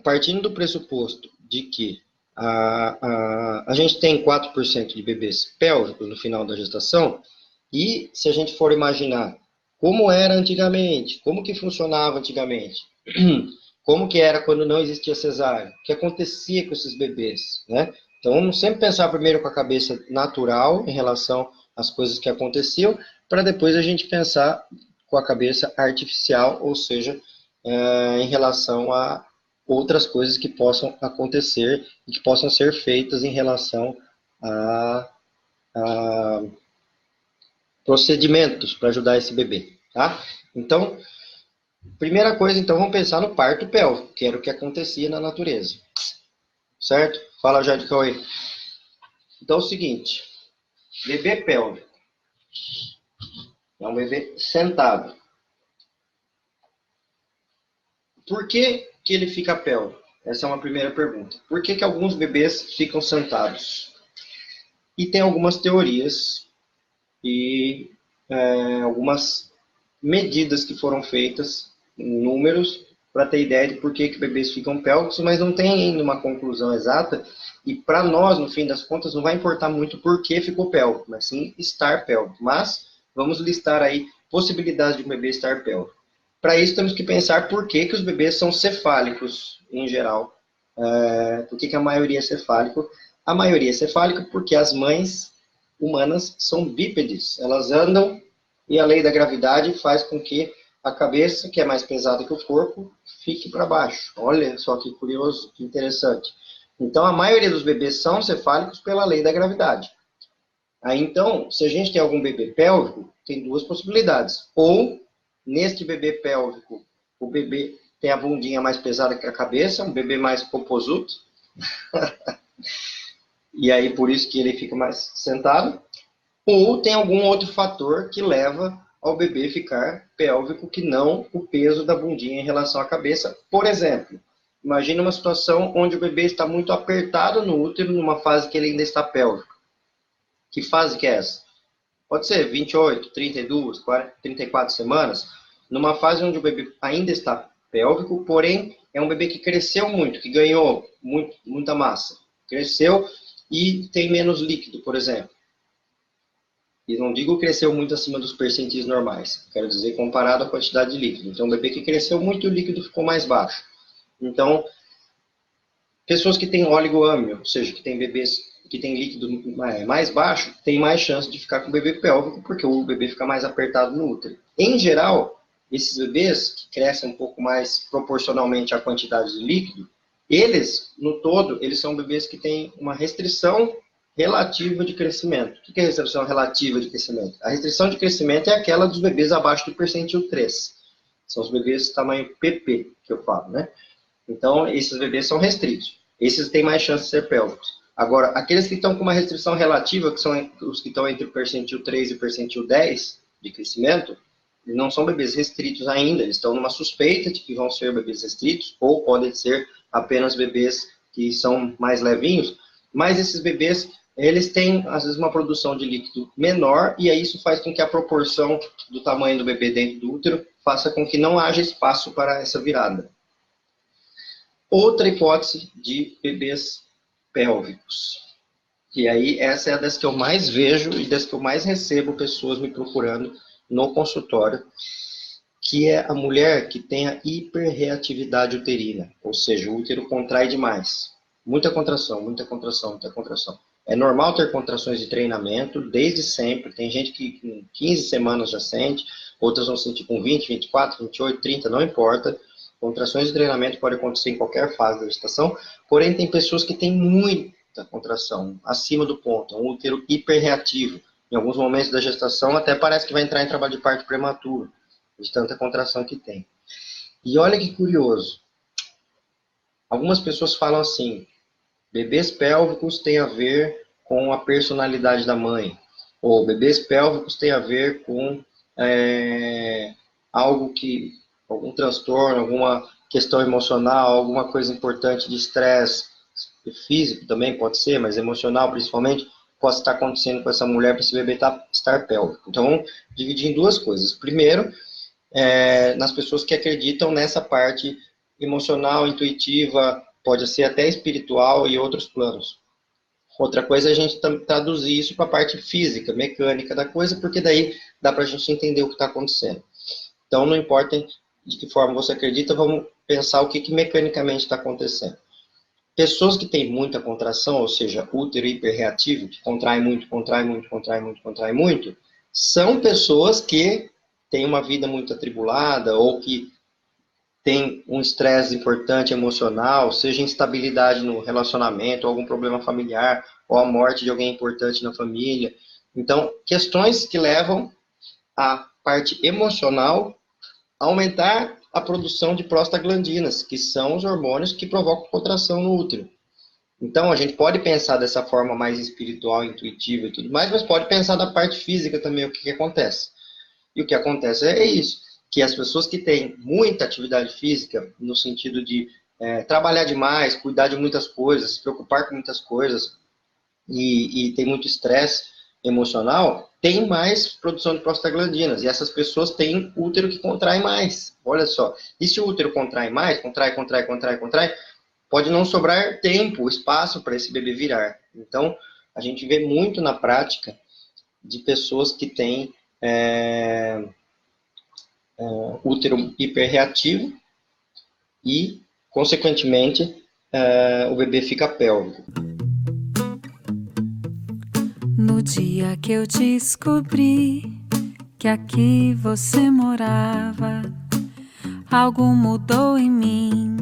partindo do pressuposto de que a gente tem 4% de bebês pélvicos no final da gestação, e se a gente for imaginar como era antigamente, como que funcionava antigamente, como que era quando não existia cesárea, o que acontecia com esses bebês, né? Então, vamos sempre pensar primeiro com a cabeça natural em relação às coisas que aconteciam, para depois a gente pensar com a cabeça artificial, ou seja, em relação a outras coisas que possam acontecer e que possam ser feitas em relação a procedimentos para ajudar esse bebê, tá? Então, primeira coisa, então, vamos pensar no parto pélvico, que era o que acontecia na natureza. Certo? Fala, Jade Cauê. Então, é o seguinte, bebê pélvico é um bebê sentado. Por que que ele fica pélvico? Essa é uma primeira pergunta. Por que que alguns bebês ficam sentados? E tem algumas teorias e algumas medidas que foram feitas, números, para ter ideia de por que que bebês ficam pélvicos, mas não tem ainda uma conclusão exata. E para nós, no fim das contas, não vai importar muito por que ficou pélvico, mas sim estar pélvico. Mas vamos listar aí possibilidades de um bebê estar pélvico. Para isso, temos que pensar por que que os bebês são cefálicos, em geral. Por que que a maioria é cefálico? A maioria é cefálica porque as mães humanas são bípedes. Elas andam e a lei da gravidade faz com que a cabeça, que é mais pesada que o corpo, fique para baixo. Olha só que curioso, que interessante. Então, a maioria dos bebês são cefálicos pela lei da gravidade. Aí, então, se a gente tem algum bebê pélvico, tem duas possibilidades. Ou, neste bebê pélvico, o bebê tem a bundinha mais pesada que a cabeça, um bebê mais popozudo. E aí, por isso que ele fica mais sentado. Ou tem algum outro fator que leva ao bebê ficar pélvico, que não o peso da bundinha em relação à cabeça. Por exemplo, imagine uma situação onde o bebê está muito apertado no útero, numa fase que ele ainda está pélvico. Que fase que é essa? Pode ser 28, 32, 40, 34 semanas, numa fase onde o bebê ainda está pélvico, porém é um bebê que cresceu muito, que ganhou muita massa. Cresceu e tem menos líquido, por exemplo. E não digo cresceu muito acima dos percentis normais, quero dizer comparado à quantidade de líquido. Então, um bebê que cresceu muito e o líquido ficou mais baixo. Então, pessoas que têm oligoâmio, ou seja, que têm bebês que têm líquido mais baixo, têm mais chance de ficar com o bebê pélvico, porque o bebê fica mais apertado no útero. Em geral, esses bebês que crescem um pouco mais proporcionalmente à quantidade de líquido, eles, no todo, eles são bebês que têm uma restrição relativa de crescimento. O que é restrição relativa de crescimento? A restrição de crescimento é aquela dos bebês abaixo do percentil 3. São os bebês tamanho PP, que eu falo, né? Então, esses bebês são restritos. Esses têm mais chance de ser pélvicos. Agora, aqueles que estão com uma restrição relativa, que são os que estão entre o percentil 3 e o percentil 10 de crescimento, eles não são bebês restritos ainda. Eles estão numa suspeita de que vão ser bebês restritos, ou podem ser apenas bebês que são mais levinhos. Mas esses bebês, eles têm, às vezes, uma produção de líquido menor, e aí isso faz com que a proporção do tamanho do bebê dentro do útero faça com que não haja espaço para essa virada. Outra hipótese de bebês pélvicos. E aí, essa é a das que eu mais vejo e das que eu mais recebo pessoas me procurando no consultório, que é a mulher que tem a hiperreatividade uterina, ou seja, o útero contrai demais. Muita contração, muita contração, muita contração. É normal ter contrações de treinamento, desde sempre. Tem gente que com 15 semanas já sente, outras vão sentir com 20, 24, 28, 30, não importa. Contrações de treinamento podem acontecer em qualquer fase da gestação, porém tem pessoas que têm muita contração, acima do ponto, um útero hiperreativo. Em alguns momentos da gestação até parece que vai entrar em trabalho de parto prematuro, de tanta contração que tem. E olha que curioso, algumas pessoas falam assim, bebês pélvicos têm a ver com a personalidade da mãe, ou bebês pélvicos têm a ver com algo que algum transtorno, alguma questão emocional, alguma coisa importante de estresse físico também pode ser, mas emocional principalmente, pode estar acontecendo com essa mulher para esse bebê estar pélvico. Então, vamos dividir em duas coisas. Primeiro, nas pessoas que acreditam nessa parte emocional, intuitiva, pode ser até espiritual e outros planos. Outra coisa é a gente traduzir isso para a parte física, mecânica da coisa, porque daí dá para a gente entender o que está acontecendo. Então, não importa de que forma você acredita, vamos pensar o que mecanicamente está acontecendo. Pessoas que têm muita contração, ou seja, útero hiperreativo, que contrai muito, contrai muito, contrai muito, contrai muito, são pessoas que têm uma vida muito atribulada ou que tem um estresse importante emocional, seja instabilidade no relacionamento, algum problema familiar, ou a morte de alguém importante na família. Então, questões que levam a parte emocional a aumentar a produção de prostaglandinas, que são os hormônios que provocam contração no útero. Então, a gente pode pensar dessa forma mais espiritual, intuitiva e tudo mais, mas pode pensar da parte física também, o que acontece. E o que acontece é isso, que as pessoas que têm muita atividade física, no sentido de trabalhar demais, cuidar de muitas coisas, se preocupar com muitas coisas, e tem muito estresse emocional, tem mais produção de prostaglandinas. E essas pessoas têm útero que contrai mais. Olha só. E se o útero contrai mais, contrai, pode não sobrar tempo, espaço para esse bebê virar. Então, a gente vê muito na prática de pessoas que têm útero hiperreativo e, consequentemente, o bebê fica pélvico. No dia que eu descobri que aqui você morava, algo mudou em mim.